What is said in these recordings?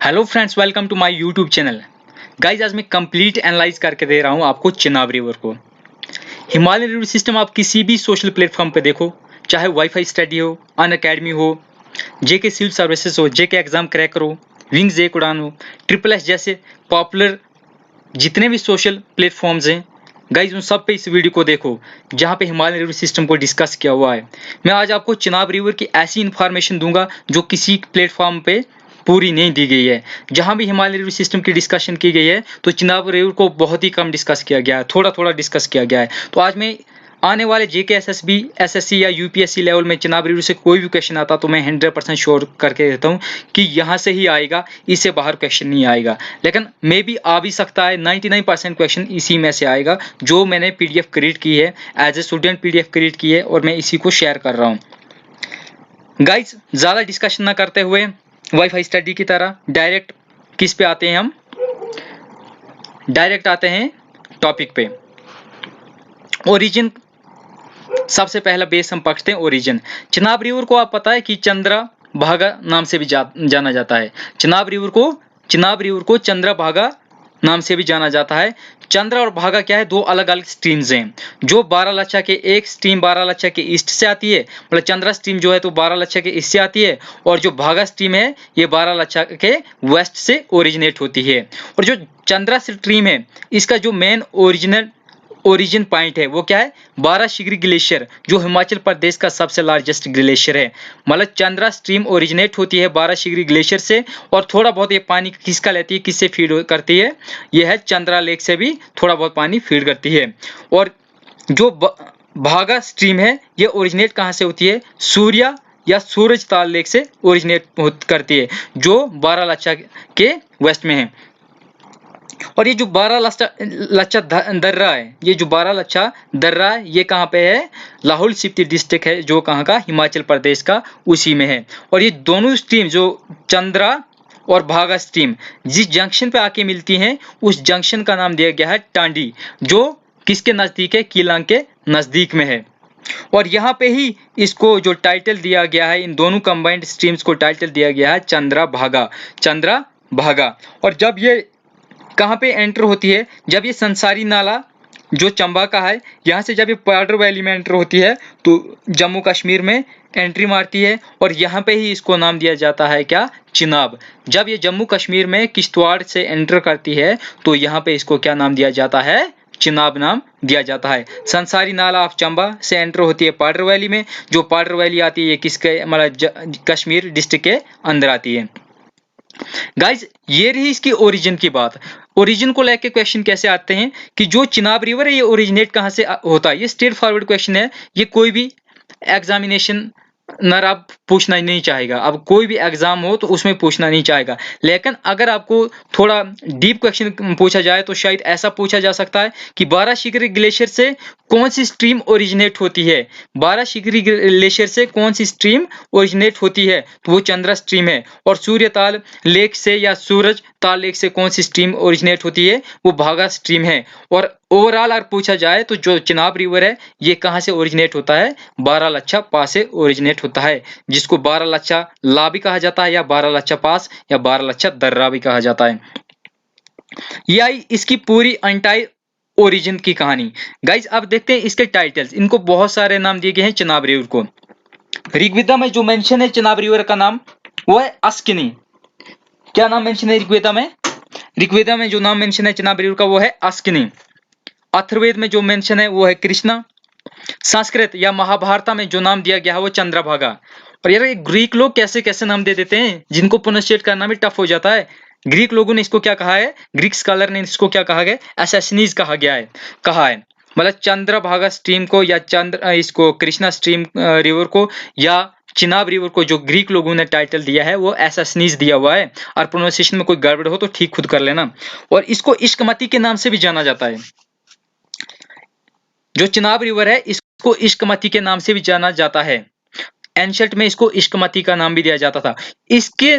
Hello friends, welcome to my YouTube channel. Guys आज मैं complete analyse करके दे रहा हूँ आपको चिनाब रिवर को। हिमालयन रिवर सिस्टम आप किसी भी सोशल प्लेटफॉर्म पे देखो, चाहे वाईफाई स्टडी हो, अन अकेडमी हो, जेके सिविल सर्विसेज हो, जेके एग्जाम क्रैकर हो, विंग्स एक उड़ान हो, ट्रिपल एस जैसे पॉपुलर जितने भी सोशल प्लेटफॉर्म्स हैं, गाइज उन सब पे इस वीडियो को देखो जहाँ पे हिमालयन रिवर सिस्टम को डिस्कस किया हुआ है। मैं आज आपको चिनाब रिवर की ऐसी इन्फॉर्मेशन दूंगा जो किसी प्लेटफॉर्म पे पूरी नहीं दी गई है। जहां भी हिमालयन रिवर सिस्टम की डिस्कशन की गई है तो चिनाब रिवर को बहुत ही कम डिस्कस किया गया है, थोड़ा थोड़ा डिस्कस किया गया है। तो आज मैं आने वाले जेके एसएसबी एसएससी या यूपीएससी लेवल में चिनाब रिवर से कोई भी क्वेश्चन आता तो मैं 100% श्योर करके देता हूँ कि यहाँ से ही आएगा, इससे बाहर क्वेश्चन नहीं आएगा। लेकिन मे भी आ भी सकता है, 99% क्वेश्चन इसी में से आएगा जो मैंने पीडीएफ क्रिएट की है, as a student PDF create की है और मैं इसी को शेयर कर रहा हूँ। गाइज ज़्यादा डिस्कशन ना करते हुए वाईफाई स्टडी की तरह डायरेक्ट किस पे आते हैं, हम डायरेक्ट आते हैं टॉपिक पे। ओरिजिन सबसे पहला बेस हम पढ़ते हैं। ओरिजिन चिनाब रिवर को आप पता है कि चंद्रभागा नाम से भी जाना जाता है। चिनाब रिवर को चंद्रभागा नाम से भी जाना जाता है। चंद्र और भागा क्या है, दो अलग अलग स्ट्रीम्स हैं। जो बारालाचा के एक स्ट्रीम बारालाचा के ईस्ट से आती है, मतलब चंद्रा स्ट्रीम जो है तो बारालाचा के ईस्ट से आती है, और जो भागा स्ट्रीम है ये बारालाचा के वेस्ट से ओरिजिनेट होती है। और जो चंद्रा स्ट्रीम है इसका जो मेन ओरिजिन पॉइंट है वो क्या है, बाराशिगरी ग्लेशियर, जो हिमाचल प्रदेश का सबसे लार्जेस्ट ग्लेशियर है। मतलब चंद्रा स्ट्रीम ओरिजिनेट होती है बाराशिगरी ग्लेशियर से, और थोड़ा बहुत ये पानी किसका लेती है, किससे फीड करती है, ये है चंद्रा लेक से भी थोड़ा बहुत पानी फीड करती है। और जो भागा स्ट्रीम है ये ओरिजिनेट कहाँ से होती है, सूर्या या सूरज ताल लेक से ओरिजिनेट करती है, जो बारालाचा के वेस्ट में है। और ये जो बारालाचा दर्रा है, ये जो बारालाचा दर्रा है ये कहाँ पे है, लाहौल स्पीति डिस्ट्रिक्ट है, जो कहाँ का, हिमाचल प्रदेश का, उसी में है। और ये दोनों स्ट्रीम जो चंद्रा और भागा स्ट्रीम जिस जंक्शन पे आके मिलती हैं उस जंक्शन का नाम दिया गया है टांडी, जो किसके नजदीक है, कीलांग के नजदीक में है। और यहाँ पे ही इसको जो टाइटल दिया गया है, इन दोनों कंबाइंड स्ट्रीम्स को टाइटल दिया गया है चंद्रा भागा। और जब ये कहाँ पे एंटर होती है, जब ये संसारी नाला जो चंबा का है यहाँ से जब ये पाडर वैली में एंटर होती है तो जम्मू कश्मीर में एंट्री मारती है, और यहाँ पे ही इसको नाम दिया जाता है क्या, चिनाब। जब ये जम्मू कश्मीर में किश्तवाड़ से एंटर करती है तो यहाँ पे इसको क्या नाम दिया जाता है, चिनाब नाम दिया जाता है। संसारी नाला ऑफ चंबा से एंटर होती है पाडर वैली में, जो पाडर वैली आती है ये किसके, मतलब कश्मीर डिस्ट्रिक्ट के अंदर आती है। गाइज ये रही इसकी ओरिजिन की बात। ओरिजिन को लेके क्वेश्चन कैसे आते हैं कि जो चिनाब रिवर है ये ओरिजिनेट कहाँ से होता है, ये स्ट्रेट फॉरवर्ड क्वेश्चन है। ये कोई भी एग्जामिनेशन नर आप पूछना नहीं चाहेगा, अब कोई भी एग्जाम हो तो उसमें पूछना नहीं चाहेगा। लेकिन अगर आपको थोड़ा डीप क्वेश्चन पूछा जाए तो शायद ऐसा पूछा जा सकता है कि बाराशिगरी ग्लेशियर से कौन सी स्ट्रीम ओरिजिनेट होती है, बाराशिगरी ग्लेशियर से कौन सी स्ट्रीम ओरिजिनेट होती है, तो वो चंद्रा स्ट्रीम है। और सूर्यताल लेक से या सूरज ताल लेक से कौन सी स्ट्रीम ओरिजिनेट होती है, वो भागा स्ट्रीम है। और ओवरऑल अगर पूछा जाए तो जो चिनाब रिवर है ये कहाँ से ओरिजिनेट होता है, बारालाचा पास से ओरिजिनेट होता है, जिसको बारालाचा ला भी कहा जाता है, या बारालाचा पास, या बारालाचा दर्रा भी कहा जाता है। ये आई इसकी पूरी एंटायर ओरिजिन की कहानी। गाइज अब देखते हैं इसके टाइटल्स। इनको बहुत सारे नाम दिए गए हैं चिनाब रिवर को। ऋग्वेदा में जो मेंशन है चिनाब रिवर का नाम वो है अस्किनी। क्या नाम मेंशन है ऋग्वेदा में, ऋग्वेदा में जो नाम मेंशन है चिनाब रिवर का वो है अस्किनी। अथर्ववेद में जो मेंशन है वो है कृष्णा। संस्कृत या महाभारत में जो नाम दिया गया है वो चंद्रभागा। और यार ये ग्रीक लोग कैसे कैसे नाम दे देते हैं जिनको प्रोनाउंसिएट करना भी टफ हो जाता है। ग्रीक लोगों ने इसको क्या कहा है, ग्रीक स्कॉलर ने इसको क्या कहा है, एसेसिनीज कहा है। मतलब चंद्रभागा स्ट्रीम को या इसको कृष्णा स्ट्रीम रिवर को या चिनाब रिवर को जो ग्रीक लोगों ने टाइटल दिया है वो एसेसिनीज दिया हुआ है। और प्रोनाउंसिएशन में कोई गड़बड़ हो तो ठीक खुद कर लेना। और इसको इश्कमती के नाम से भी जाना जाता है। जो चिनाब रिवर है इसको इश्कमती के नाम से भी जाना जाता है। एंशंट में इसको इश्कमती का नाम भी दिया जाता था। इसके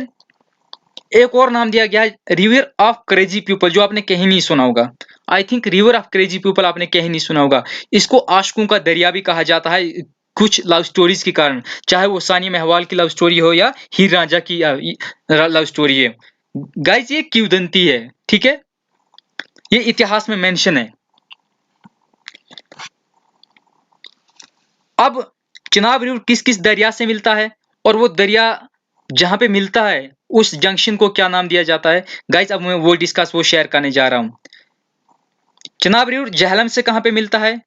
एक और नाम दिया गया है रिवर ऑफ क्रेजी पीपल, जो आपने कहीं नहीं सुना होगा। I think river of crazy people आपने कहीं नहीं सुना होगा। इसको आशिकों का दरिया भी कहा जाता है कुछ लव स्टोरीज के कारण, चाहे वो सानिया नेहवाल की लव स्टोरी हो या हीर रांझा की लव स्टोरी है। गाइस ये किंवदंती है, ठीक है, ये इतिहास में मेंशन है। अब चिनाब रिवर किस किस दरिया से मिलता है, और वो दरिया जहां पे मिलता है उस जंक्शन को क्या नाम दिया जाता है? गाइस अब मैं वो शेयर करने जा रहा हूं। चिनाब रिवर झेलम से कहां पे मिलता है?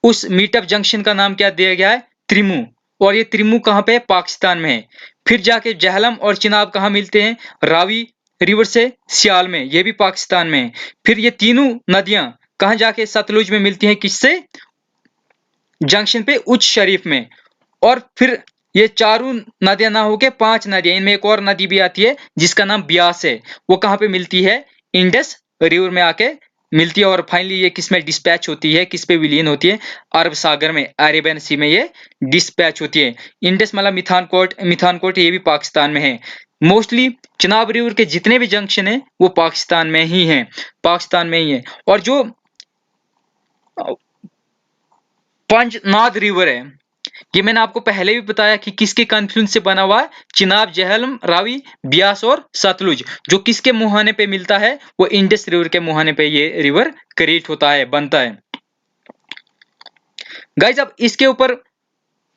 उस मीटअप जंक्शन का नाम क्या दिया गया है? त्रिमू। और ये त्रिमू कहां पे है? पाकिस्तान में है। फिर जाके झेलम और चिनाब कहां मिलते हैं? रावी रिवर से सियाल में, ये भी पाकिस्तान में है। फिर ये तीनों नदियां कहां जाके सतलुज में मिलती हैं? किससे? जंक्शन पे उच्च शरीफ में। और फिर ये चारों नदियां ना होके 5 नदियां, इनमें एक और नदी भी आती है जिसका नाम ब्यास है, वो कहां पे मिलती है? इंडस रिवर में आके मिलती है। और फाइनली ये किस में डिस्पैच होती है, किस पे विलीन होती है? अरब सागर में, अरेबियन सी में ये डिस्पैच होती है। इंडस मतलब मिथानकोट ये भी पाकिस्तान में है। मोस्टली चिनाब रिवर के जितने भी जंक्शन है वो पाकिस्तान में ही है, पाकिस्तान में ही है। और जो पंजनाद रिवर है, ये मैंने आपको पहले भी बताया कि किसके कन्फ्लुएंस से बना हुआ है? चिनाब, झेलम, रावी, ब्यास और सतलुज। जो किसके मुहाने पे मिलता है? वो इंडस रिवर के मुहाने पे ये रिवर क्रिएट होता है, बनता है। गाइज अब इसके ऊपर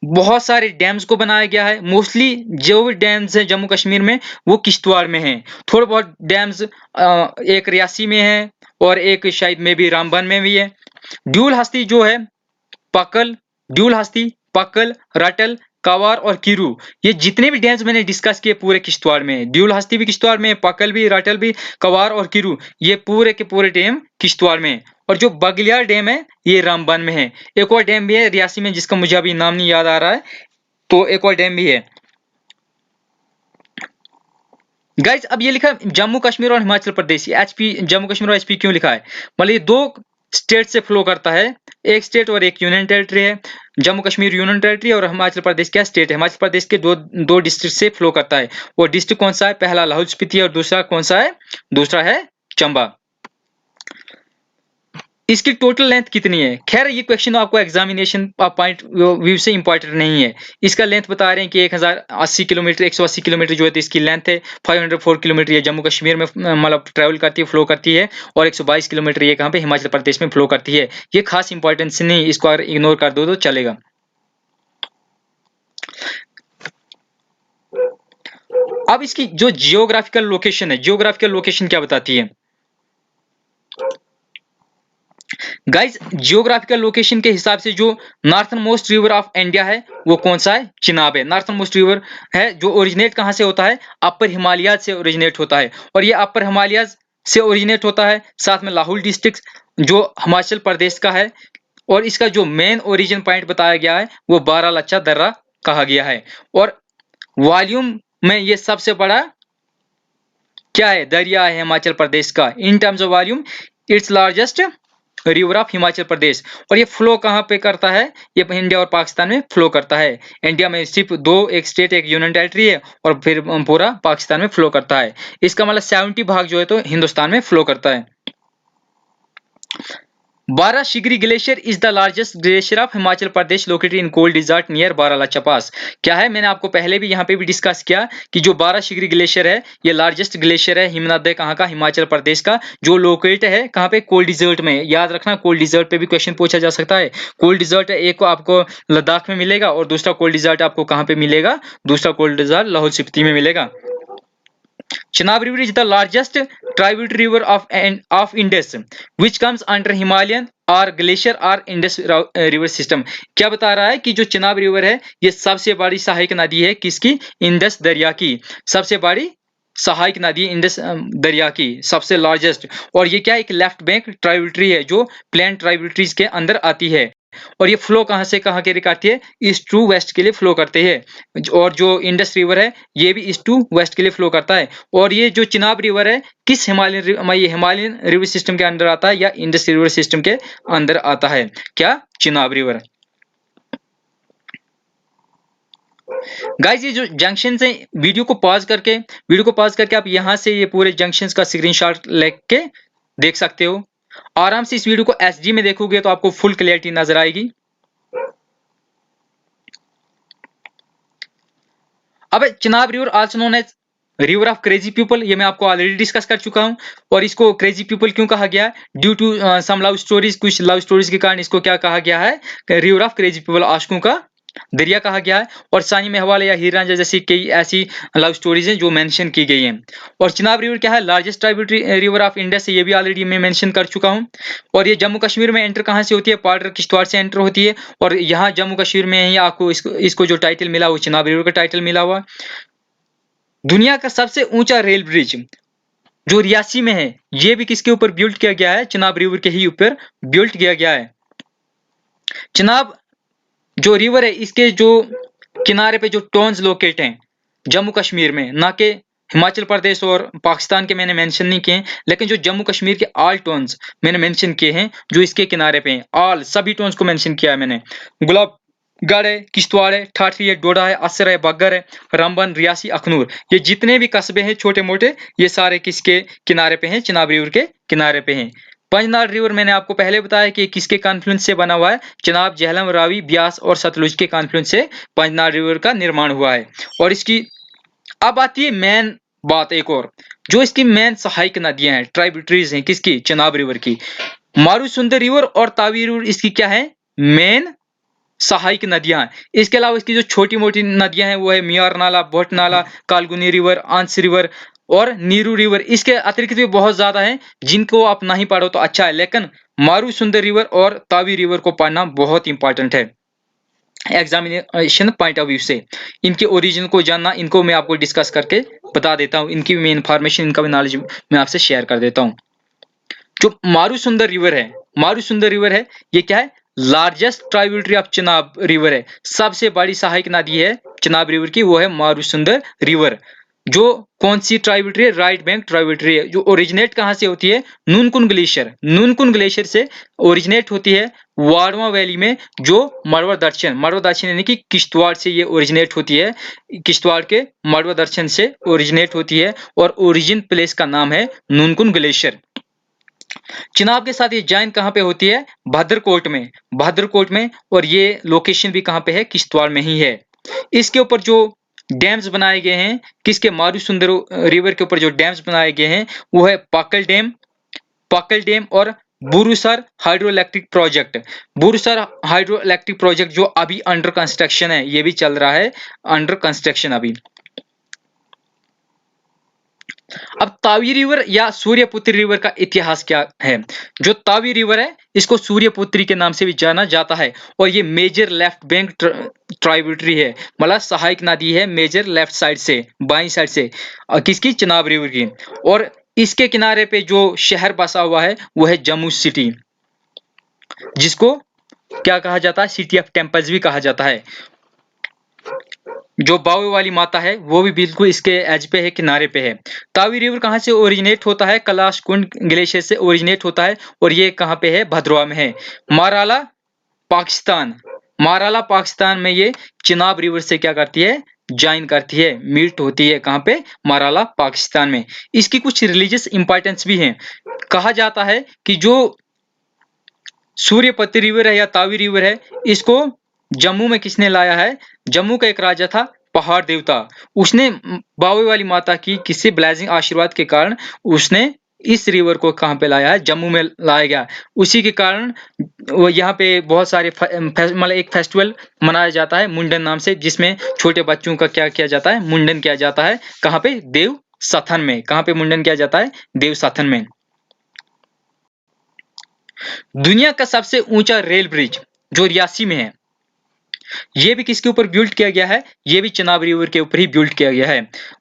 बहुत सारे डैम्स को बनाया गया है। मोस्टली जो भी डैम्स है जम्मू कश्मीर में वो किश्तवाड़ में है। थोड़े बहुत डैम्स एक रियासी में है और एक शायद में भी रामबन में भी है। ड्यूल हस्ती जो है पकल, ड्यूल हस्ती, पकल, रटल, कावार और किरू, ये जितने भी डैम्स मैंने डिस्कस किए पूरे किश्तवाड़ में है। ड्यूल हस्ती भी किश्तवाड़ में है, पकल भी, रटल भी, कवार और किरू, ये पूरे के पूरे डैम किश्तवाड़ में है। और जो बगलियार डैम है ये रामबन में है। एक और डैम भी है रियासी में जिसका मुझे अभी नाम नहीं याद आ रहा है, तो एक और डैम भी है। गाइज अब ये लिखा है जम्मू कश्मीर और हिमाचल प्रदेश, एचपी, जम्मू कश्मीर और एचपी क्यों लिखा है? मतलब ये दो स्टेट से फ्लो करता है, एक स्टेट और एक यूनियन टेरिटरी है। जम्मू कश्मीर यूनियन टेरिटरी और हिमाचल प्रदेश क्या स्टेट है? हिमाचल प्रदेश के दो डिस्ट्रिक्ट से फ्लो करता है। वो डिस्ट्रिक्ट कौन सा है? पहला लाहौल स्पीति और दूसरा कौन सा है? दूसरा है चंबा। इसकी टोटल लेंथ कितनी है? खैर ये क्वेश्चन आपको एग्जामिनेशन पॉइंट व्यू से इंपॉर्टेंट नहीं है। इसका लेंथ बता रहे हैं कि 1080 किलोमीटर, 180 किलोमीटर जो है तो इसकी लेंथ है। 504 किलोमीटर ये जम्मू कश्मीर में मतलब ट्रेवल करती है, फ्लो करती है। और 122 किलोमीटर ये कहाँ पे? हिमाचल प्रदेश में फ्लो करती है। ये खास इंपॉर्टेंस नहीं, इसको अगर इग्नोर कर दो तो चलेगा। अब इसकी जो जियोग्राफिकल लोकेशन है, जियोग्राफिकल लोकेशन क्या बताती है? गाइज जियोग्राफिकल लोकेशन के हिसाब से जो northern most river of India है वो कौन सा है? चिनाब है। नॉर्थन मोस्ट रिवर है जो ओरिजिनेट कहां से होता है? अपर हिमालयाज से ओरिजिनेट होता है। और ये अपर हिमालयाज से ओरिजिनेट होता है, साथ में लाहौल डिस्ट्रिक्ट जो हिमाचल प्रदेश का है। और इसका जो मेन ओरिजिन पॉइंट बताया गया है वो बारालाचा दर्रा कहा गया है। और वॉल्यूम में ये सबसे बड़ा क्या है? दरिया है हिमाचल प्रदेश का। In terms of volume it's largest river of Himachal Pradesh. और ये फ्लो कहां पे करता है? ये इंडिया और पाकिस्तान में फ्लो करता है। इंडिया में सिर्फ दो, एक स्टेट एक यूनियन टेरिटरी है, और फिर पूरा पाकिस्तान में फ्लो करता है। इसका मतलब 70 भाग जो है तो हिंदुस्तान में फ्लो करता है। Barashigri glacier is the largest glacier of Himachal Pradesh located in cold desert near Baralacha pass. क्या है? मैंने आपको पहले भी यहाँ पे भी डिस्कस किया कि जो बाराशिगरी ग्लेशियर है ये लार्जेस्ट ग्लेशियर है हिमनद है कहाँ का? हिमाचल प्रदेश का, जो लोकेट है कहाँ पे? कोल्ड डिजर्ट में। याद रखना कोल्ड डिजर्ट पे भी क्वेश्चन पूछा जा सकता है। कोल्ड डिजर्ट एक को आपको लद्दाख में मिलेगा और दूसरा कोल्ड डिजर्ट आपको कहाँ पे मिलेगा? दूसरा कोल्ड डिजर्ट लाहौल स्पीति में मिलेगा। Chenab River is the largest tributary river of Indus, which comes under Himalayan और ग्लेशियर और इंडस रिवर सिस्टम। क्या बता रहा है कि जो चिनाब रिवर है ये सबसे बड़ी सहायक नदी है किसकी? इंडस दरिया की। सबसे बड़ी सहायक नदी इंडस दरिया की, सबसे लार्जेस्ट। और ये क्या? एक लेफ्ट बैंक ट्राइब्यूटरी है जो प्लेन ट्राइब्यूटरीज के अंदर आती है। और ये फ्लो कहां से कहां के लिए करती है? ईस्ट टू वेस्ट के लिए फ्लो करते हैं। और जो इंडस रिवर है ये भी ईस्ट टू वेस्ट के लिए फ्लो करता है। और ये जो चिनाब रिवर है किस हिमालयन रिवर सिस्टम के अंदर आता है या इंडस रिवर सिस्टम के अंदर आता है? क्या? चिनाब रिवर। गाइस ये जो जंक्शन है वीडियो को पॉज करके आप यहां से ये पूरे जंक्शंस का स्क्रीनशॉट लेके देख सकते हो। आराम से इस वीडियो को एसडी में देखोगे तो आपको फुल क्लियरिटी नजर आएगी। अब Chenab river also known as river of crazy people, ये मैं आपको ऑलरेडी डिस्कस कर चुका हूं। और इसको क्रेजी पीपल क्यों कहा गया है? Due to some love stories, कुछ लव स्टोरीज के कारण इसको क्या कहा गया है? रिवर ऑफ क्रेजी पीपल, आशिकों का दरिया कहा गया है। और सानी मेहवाल या हीर रांझा जैसी कई ऐसी लव स्टोरीज हैं जो मेंशन की गई हैं। और चिनाब रिवर क्या है? Largest tributary river of India से, ये भी ऑलरेडी मैं मेंशन कर चुका हूं। और ये जम्मू कश्मीर में एंटर कहां से होती है? पार्डर किश्तवाड़ से एंटर होती है। और यहाँ जम्मू कश्मीर में ही आपको इसको जो टाइटल मिला वो चिनाब रिवर का टाइटल मिला हुआ। दुनिया का सबसे ऊंचा रेल ब्रिज जो रियासी में है, ये भी किसके ऊपर बिल्ड किया गया है? चिनाब रिवर के ही ऊपर बिल्ड किया गया है। चिनाब जो रिवर है, इसके जो किनारे पे जो टोन्स लोकेट हैं जम्मू कश्मीर में, ना कि हिमाचल प्रदेश और पाकिस्तान के मैंने मेंशन नहीं किए, लेकिन जो जम्मू कश्मीर के ऑल टोन्स मैंने मेंशन किए हैं जो इसके किनारे पे हैं, ऑल सभी टोन्स को मेंशन किया है मैंने। गुलाबगढ़ है, किश्तवाड़ है, ठाठरी है, डोडा है, असर है, बग्गर है, रामबन, रियासी, अखनूर, ये जितने भी कस्बे हैं छोटे मोटे, ये सारे किसके किनारे पे हैं? चिनाब रिवर के किनारे पे हैं। पंजनाड़ रिवर मैंने आपको पहले बताया कि किसके कॉन्फ्लुएंस से बना हुआ है? चिनाब, झेलम, रावी, ब्यास और सतलुज के कॉन्फ्लुएंस से पंजनाड़ रिवर का निर्माण हुआ है। और इसकी अब आती है मेन बात एक और, जो इसकी मेन सहायक नदियां हैं, ट्राइब्यूटरीज हैं किसकी? चिनाब रिवर की। मारूसुंदर रिवर और तावी रिवर इसकी क्या है? मेन सहायक नदियां हैं। इसके अलावा इसकी जो छोटी मोटी नदियां हैं वो है मियार नाला, भोट नाला, कालगुनी रिवर, आंस रिवर और नीरू रिवर। इसके अतिरिक्त भी बहुत ज्यादा हैं जिनको आप नहीं पढ़ो तो अच्छा है, लेकिन मारूसुंदर रिवर और तावी रिवर को पढ़ना बहुत इंपॉर्टेंट है एग्जामिनेशन पॉइंट ऑफ व्यू से। इनके ओरिजिन को जानना, इनको मैं आपको डिस्कस करके बता देता हूं, इनकी भी मैं इंफॉर्मेशन, इनका भी नॉलेज मैं आपसे शेयर कर देता हूं। जो मारूसुंदर रिवर है, मारूसुंदर रिवर है, ये क्या है? Largest tributary of Chenab river है। सबसे बड़ी सहायक नदी है चिनाब रिवर की, वो है मारूसुंदर रिवर। जो कौन सी ट्राइब्यूटरी है? राइट बैंक ट्राइब्यूटरी है। जो ओरिजिनेट कहां से होती है? नूनकुन ग्लेशियर, नूनकुन ग्लेशियर से ओरिजिनेट होती है वाडवा वैली में। जो मड़वा दर्शन यानी कि किश्तवाड़ से ये ओरिजिनेट होती है, किश्तवाड़ के मड़वा दर्शन से ओरिजिनेट होती है। और ओरिजिन प्लेस का नाम है नूनकुन ग्लेशियर। चिनाब के साथ ये ज्वाइन कहां पे होती है? भद्रकोट में, भद्रकोट में। और ये लोकेशन भी कहां पे है? किश्तवाड़ में ही है। इसके ऊपर जो डैम्स बनाए गए हैं, किसके? मारूसुंदर रिवर के ऊपर जो डैम्स बनाए गए हैं वो है पाकल डैम और Bursar hydro electric project. Bursar hydro electric project जो अभी अंडर कंस्ट्रक्शन है, ये भी चल रहा है अंडर कंस्ट्रक्शन अभी। अब तावी रिवर या सूर्यपुत्री रिवर का इतिहास क्या है? जो तावी रिवर है इसको सूर्यपुत्री के नाम से भी जाना जाता है। और ये मेजर लेफ्ट बैंक ट्राइब्यूटरी है, मतलब सहायक नदी है मेजर लेफ्ट साइड से, बाईं साइड से, किसकी? चिनाब रिवर की। और इसके किनारे पे जो शहर बसा हुआ है वो है जम्मू सिटी, जिसको क्या कहा जाता है? सिटी ऑफ टेम्पल्स भी कहा जाता है। जो बावे वाली माता है वो भी बिल्कुल इसके एज पे है, किनारे पे है। तावी रिवर कहाँ से ओरिजिनेट होता है? कैलाश कुंड ग्लेशियर से ओरिजिनेट होता है। और ये कहाँ पे है? भद्रवा में है। माराला पाकिस्तान, माराला पाकिस्तान में ये चिनाब रिवर से क्या करती है? ज्वाइन करती है, मीट होती है। कहाँ पे? माराला पाकिस्तान में। इसकी कुछ रिलीजियस इंपॉर्टेंस भी है। कहा जाता है कि जो सूर्यपति रिवर है या तावी रिवर है, इसको जम्मू में किसने लाया है? जम्मू का एक राजा था पहाड़ देवता, उसने बावे वाली माता की किसी ब्लेसिंग आशीर्वाद के कारण उसने इस रिवर को कहां पे लाया है? जम्मू में लाया गया। उसी के कारण वो यहाँ पे बहुत सारे मतलब एक फेस्टिवल मनाया जाता है मुंडन नाम से, जिसमें छोटे बच्चों का क्या किया जाता है? मुंडन किया जाता है। कहां पे? देव सथन में। कहां पे मुंडन किया जाता है? देव सथन में। दुनिया का सबसे ऊंचा रेल ब्रिज जो रियासी में है, ये भी किसके ऊपर बिल्ड किया गया है? ये भी चिनाब रिवर के ऊपर ही बिल्ड किया गया है।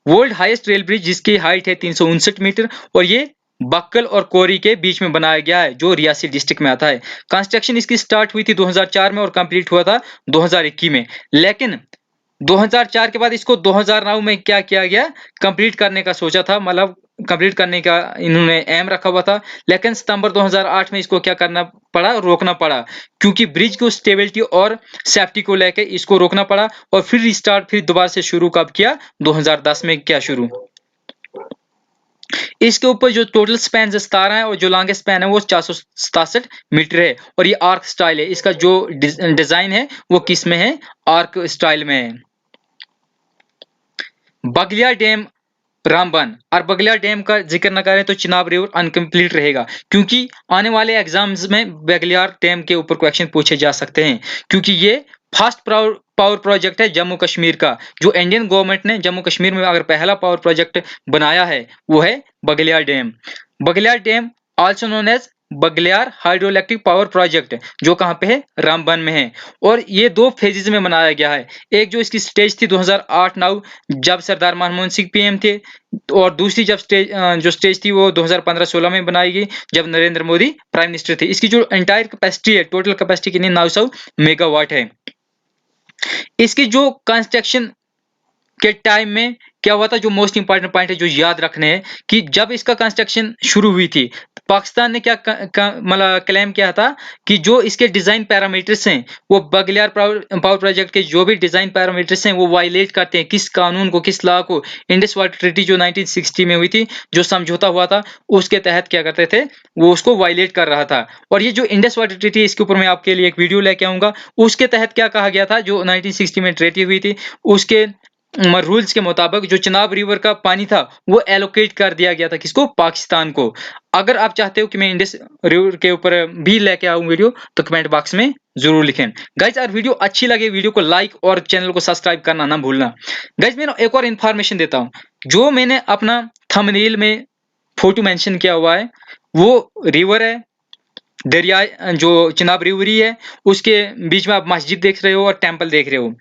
वर्ल्ड हाईएस्ट रेल ब्रिज जिसकी हाइट है 359 मीटर, और ये बक्कल और कोरी के बीच में बनाया गया है, जो रियासी डिस्ट्रिक्ट में आता है। कंस्ट्रक्शन इसकी स्टार्ट हुई थी 2004 में और कंप्लीट हुआ था 2021 में। लेकिन 2004 के बाद इसको 2009 में क्या किया गया? कंप्लीट करने का सोचा था, मतलब कंप्लीट करने का इन्होंने एम रखा हुआ था। लेकिन सितंबर 2008 में इसको क्या करना पड़ा? रोकना पड़ा, क्योंकि ब्रिज को स्टेबिलिटी और सेफ्टी को लेकर इसको रोकना पड़ा। और फिर रिस्टार्ट, फिर दोबारा से शुरू कब किया? 2010 में किया शुरू। इसके ऊपर जो टोटल स्पैन 17 है और जो लॉन्गेस्ट स्पैन है वो 467 मीटर है। और ये आर्क स्टाइल है, इसका जो डिजाइन है वो किस में है? आर्क स्टाइल में है। बगलिया डैम रामबन। और बगलियार डैम का जिक्र न करें तो चिनाब रिवर अनकम्प्लीट रहेगा, क्योंकि आने वाले एग्जाम्स में बगलियार डैम के ऊपर क्वेश्चन पूछे जा सकते हैं, क्योंकि ये फास्ट पावर प्रोजेक्ट है जम्मू कश्मीर का। जो इंडियन गवर्नमेंट ने जम्मू कश्मीर में अगर पहला पावर प्रोजेक्ट बनाया है वो है Baglihar dam. Baglihar dam also known as Baglihar hydroelectric power project, जो कहाँ पे है, रामबन में है। और ये 2 फेजेज में बनाया गया है। एक जो इसकी स्टेज थी 2008-9 जब सरदार मनमोहन सिंह पीएम थे, और दूसरी जो स्टेज थी वो 2015-16 में बनाई गई जब नरेंद्र मोदी प्राइम मिनिस्टर थे। इसकी जो एंटायर कैपेसिटी है, टोटल कैपेसिटी कितनी, 900 मेगावाट है। इसकी जो कंस्ट्रक्शन के टाइम में क्या हुआ था, जो मोस्ट इंपॉर्टेंट पॉइंट है जो याद रखने हैं, कि जब इसका कंस्ट्रक्शन शुरू हुई थी, पाकिस्तान ने क्या मतलब क्लेम किया था कि जो इसके डिजाइन पैरामीटर्स हैं, वो बगलियार पावर प्रोजेक्ट के जो भी डिजाइन पैरामीटर्स हैं वो वायलेट करते हैं किस कानून को, किस लॉ को। इंडस वाटर ट्रीटी जो 1960 में हुई थी, जो समझौता हुआ था, उसके तहत क्या करते थे, वो उसको वायलेट कर रहा था। और ये जो इंडस वाटर ट्रीटी, इसके ऊपर मैं आपके लिए एक वीडियो लेके आऊंगा। उसके तहत क्या कहा गया था, जो 1960 में ट्रीटी हुई थी, उसके रूल्स के मुताबिक जो चिनाब रिवर का पानी था वो एलोकेट कर दिया गया था, किसको, पाकिस्तान को। अगर आप चाहते हो कि मैं इंडस रिवर के ऊपर भी लेके आऊं वीडियो, तो कमेंट बॉक्स में जरूर लिखें। गाइज अगर वीडियो अच्छी लगे, वीडियो को लाइक और चैनल को सब्सक्राइब करना ना भूलना। गाइज मैं एक और इन्फॉर्मेशन देता हूं, जो मैंने अपना थंबनेल में फोटो मेंशन किया हुआ है वो रिवर है, दरिया जो चिनाब रिवर ही है, उसके बीच में आप मस्जिद देख रहे हो और टेंपल देख रहे हो।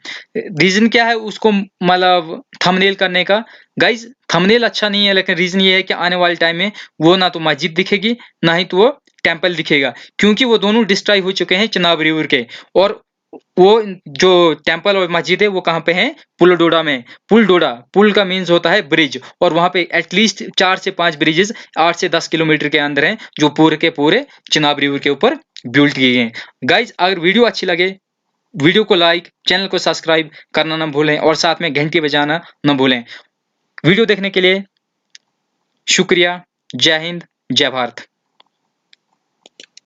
रीजन क्या है उसको मतलब थंबनेल करने का, गाइज थंबनेल अच्छा नहीं है, लेकिन रीजन ये है कि आने वाले टाइम में वो ना तो मस्जिद दिखेगी ना ही तो वो टेंपल दिखेगा, क्योंकि वो दोनों डिस्ट्रॉय हो चुके हैं चिनाब रिवर के। और वो जो टेंपल और मस्जिद है वो कहाँ पे है, पुलडोडा में। पुलडोडा, पुल का मीन्स होता है ब्रिज, और वहां पे एटलीस्ट 4 से 5 ब्रिजेस 8 से 10 किलोमीटर के अंदर हैं, जो पूरे के पूरे चिनाब रिवर के ऊपर बिल्ड किए गए हैं। गाइज अगर वीडियो अच्छी लगे, वीडियो को लाइक, चैनल को सब्सक्राइब करना ना भूलें, और साथ में घंटी बजाना ना भूलें। वीडियो देखने के लिए शुक्रिया। जय हिंद, जय भारत।